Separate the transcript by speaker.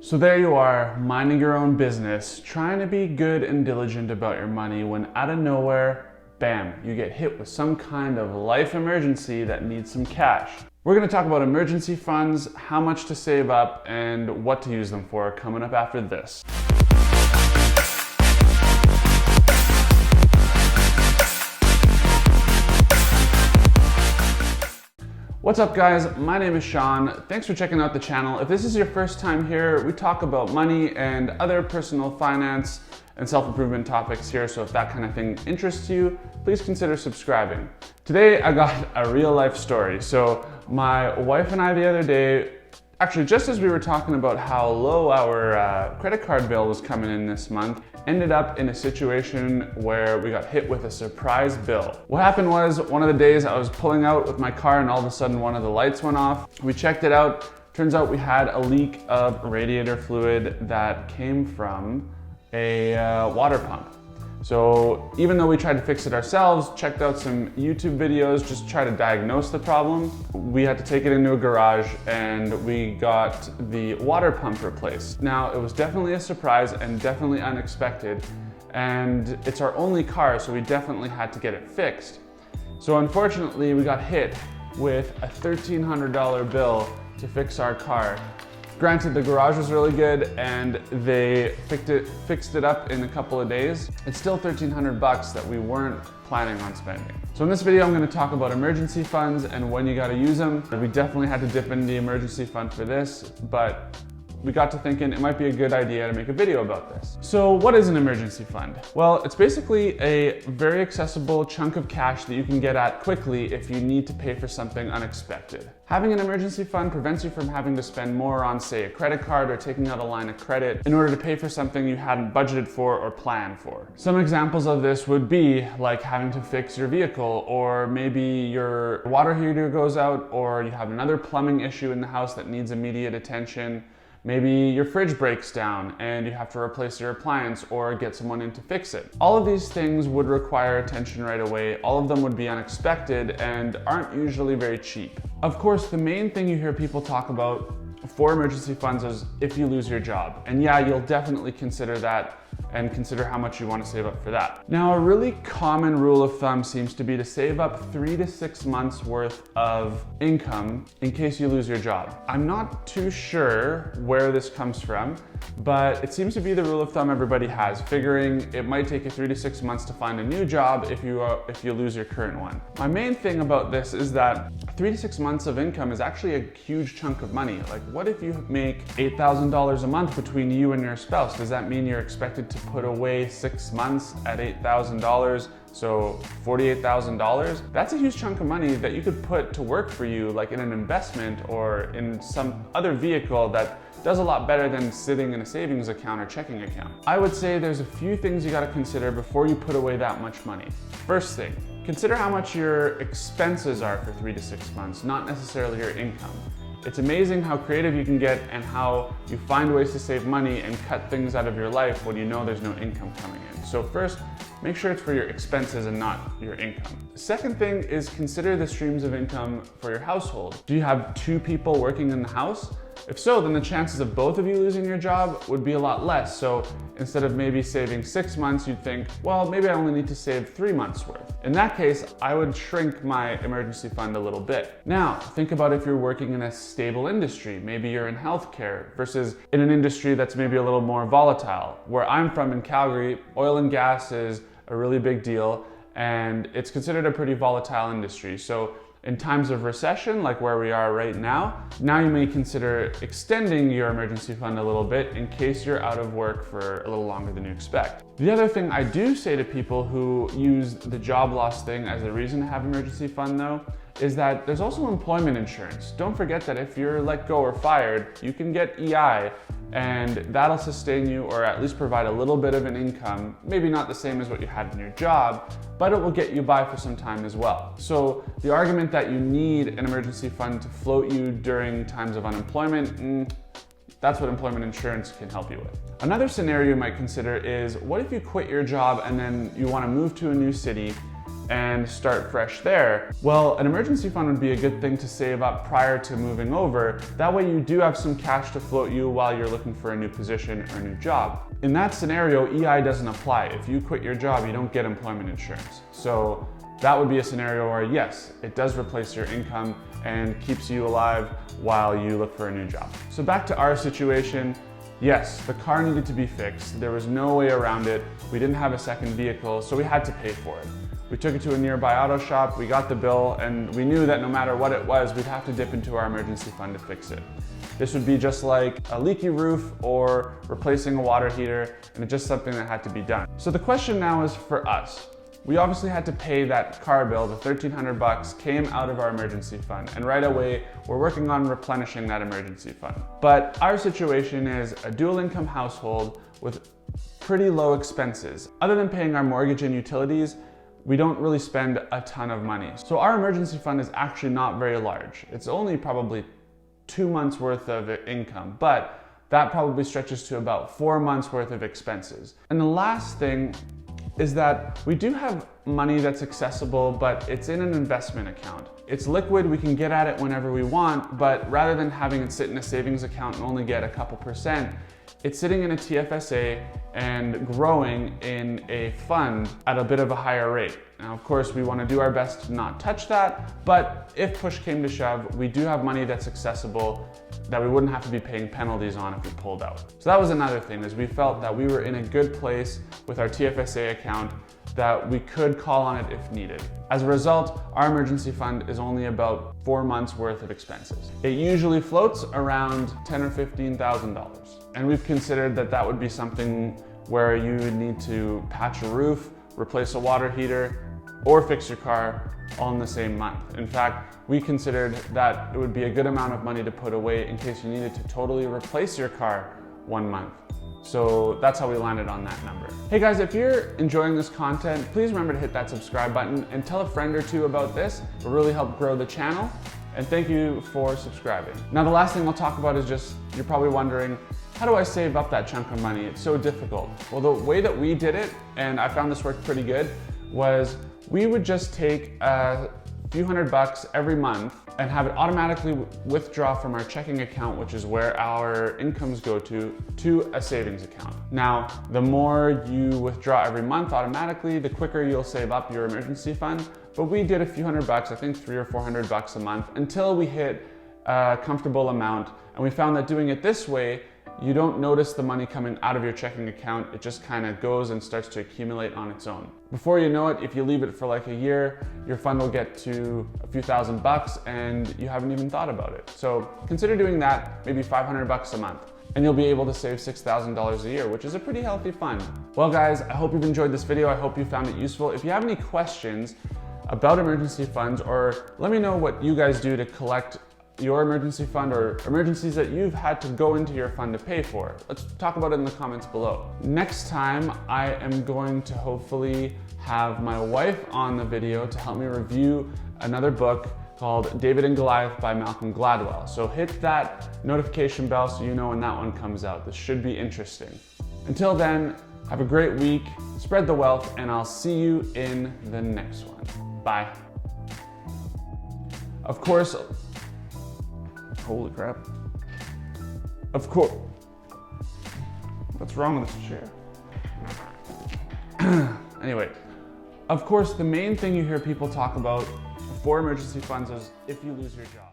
Speaker 1: So there you are, minding your own business, trying to be good and diligent about your money when out of nowhere, bam, you get hit with some kind of life emergency that needs some cash. We're going to talk about emergency funds, how much to save up, and what to use them for coming up after this. What's up guys, my name is Sean. Thanks for checking out the channel. If this is your first time here, we talk about money and other personal finance and self-improvement topics here, so if that kind of thing interests you, please consider subscribing. Today I got a real life story. So my wife and I the other day, actually just as we were talking about how low our credit card bill was coming in this month, ended up in a situation where we got hit with a surprise bill. What happened was, one of the days I was pulling out with my car and all of a sudden one of the lights went off. We checked it out. Turns out we had a leak of radiator fluid that came from a water pump. So even though we tried to fix it ourselves, checked out some YouTube videos, just try to diagnose the problem, we had to take it into a garage and we got the water pump replaced. Now, it was definitely a surprise and definitely unexpected, and it's our only car, so we definitely had to get it fixed. So unfortunately, we got hit with a $1,300 bill to fix our car. Granted, the garage was really good and they fixed it up in a couple of days. It's still $1,300 that we weren't planning on spending. So in this video, I'm going to talk about emergency funds and when you got to use them. We definitely had to dip into the emergency fund for this, but we got to thinking it might be a good idea to make a video about this. So what is an emergency fund? Well, it's basically a very accessible chunk of cash that you can get at quickly if you need to pay for something unexpected. Having an emergency fund prevents you from having to spend more on, say, a credit card or taking out a line of credit in order to pay for something you hadn't budgeted for or planned for. Some examples of this would be like having to fix your vehicle, or maybe your water heater goes out, or you have another plumbing issue in the house that needs immediate attention. Maybe your fridge breaks down and you have to replace your appliance or get someone in to fix it. All of these things would require attention right away. All of them would be unexpected and aren't usually very cheap. Of course, the main thing you hear people talk about for emergency funds is if you lose your job. And yeah, you'll definitely consider that and consider how much you want to save up for that. Now, a really common rule of thumb seems to be to save up 3 to 6 months worth of income in case you lose your job. I'm not too sure where this comes from, but it seems to be the rule of thumb everybody has, figuring it might take you 3 to 6 months to find a new job if you lose your current one. My main thing about this is that 3 to 6 months of income is actually a huge chunk of money. Like, what if you make $8,000 a month between you and your spouse? Does that mean you're expected to put away 6 months at $8,000? So $48,000, that's a huge chunk of money that you could put to work for you, like in an investment or in some other vehicle that does a lot better than sitting in a savings account or checking account. I would say there's a few things you gotta consider before you put away that much money. First thing, consider how much your expenses are for 3 to 6 months, not necessarily your income. It's amazing how creative you can get and how you find ways to save money and cut things out of your life when you know there's no income coming in. So first, make sure it's for your expenses and not your income. Second thing is consider the streams of income for your household. Do you have 2 people working in the house? If so, then the chances of both of you losing your job would be a lot less. So instead of maybe saving 6 months, you'd think, well, maybe I only need to save 3 months worth. In that case, I would shrink my emergency fund a little bit. Now, think about if you're working in a stable industry. Maybe you're in healthcare versus in an industry that's maybe a little more volatile. Where I'm from in Calgary, oil and gas is a really big deal and it's considered a pretty volatile industry. So in times of recession, like where we are right now you may consider extending your emergency fund a little bit in case you're out of work for a little longer than you expect. The other thing I do say to people who use the job loss thing as a reason to have emergency fund though, is that there's also employment insurance. Don't forget that if you're let go or fired, you can get EI and that'll sustain you or at least provide a little bit of an income, maybe not the same as what you had in your job, but it will get you by for some time as well. So the argument that you need an emergency fund to float you during times of unemployment, that's what employment insurance can help you with. Another scenario you might consider is, what if you quit your job and then you want to move to a new city and start fresh there. Well, an emergency fund would be a good thing to save up prior to moving over. That way you do have some cash to float you while you're looking for a new position or a new job. In that scenario, EI doesn't apply. If you quit your job, you don't get employment insurance. So that would be a scenario where yes, it does replace your income and keeps you alive while you look for a new job. So back to our situation. Yes, the car needed to be fixed. There was no way around it. We didn't have a second vehicle, so we had to pay for it. We took it to a nearby auto shop, we got the bill, and we knew that no matter what it was, we'd have to dip into our emergency fund to fix it. This would be just like a leaky roof or replacing a water heater, and it's just something that had to be done. So the question now is for us. We obviously had to pay that car bill. The $1,300 came out of our emergency fund, and right away we're working on replenishing that emergency fund. But our situation is a dual income household with pretty low expenses. Other than paying our mortgage and utilities, we don't really spend a ton of money. So our emergency fund is actually not very large. It's only probably 2 months worth of income, but that probably stretches to about 4 months worth of expenses. And the last thing is that we do have money that's accessible, but it's in an investment account. It's liquid, we can get at it whenever we want, but rather than having it sit in a savings account and only get a couple percent, it's sitting in a TFSA and growing in a fund at a bit of a higher rate. Now, of course, we want to do our best to not touch that, but if push came to shove, we do have money that's accessible that we wouldn't have to be paying penalties on if we pulled out. So that was another thing, is we felt that we were in a good place with our TFSA account that we could call on it if needed. As a result, our emergency fund is only about 4 months worth of expenses. It usually floats around $10,000 or $15,000. And we've considered that that would be something where you would need to patch a roof, replace a water heater, or fix your car all in the same month. In fact, we considered that it would be a good amount of money to put away in case you needed to totally replace your car 1 month. So that's how we landed on that number. Hey guys, if you're enjoying this content, please remember to hit that subscribe button and tell a friend or two about this. It will really help grow the channel. And thank you for subscribing. Now the last thing I'll talk about is just, you're probably wondering, how do I save up that chunk of money? It's so difficult. Well, the way that we did it, and I found this worked pretty good, was we would just take a few $100 every month and have it automatically withdraw from our checking account, which is where our incomes go to a savings account. Now, the more you withdraw every month automatically, the quicker you'll save up your emergency fund. But we did a few $100, I think $300 or $400 a month, until we hit a comfortable amount. And we found that doing it this way, you don't notice the money coming out of your checking account. It just kind of goes and starts to accumulate on its own. Before you know it, if you leave it for like a year, your fund will get to a few $1,000 and you haven't even thought about it. So consider doing that, maybe $500 a month, and you'll be able to save $6,000 a year, which is a pretty healthy fund. Well guys, I hope you've enjoyed this video. I hope you found it useful. If you have any questions about emergency funds, or let me know what you guys do to collect your emergency fund or emergencies that you've had to go into your fund to pay for. Let's talk about it in the comments below. Next time, I am going to hopefully have my wife on the video to help me review another book called David and Goliath by Malcolm Gladwell. So hit that notification bell so you know when that one comes out. This should be interesting. Until then, have a great week, spread the wealth, and I'll see you in the next one. Bye. Of course, holy crap. Of course. What's wrong with this chair? Anyway, of course, the main thing you hear people talk about for emergency funds is if you lose your job.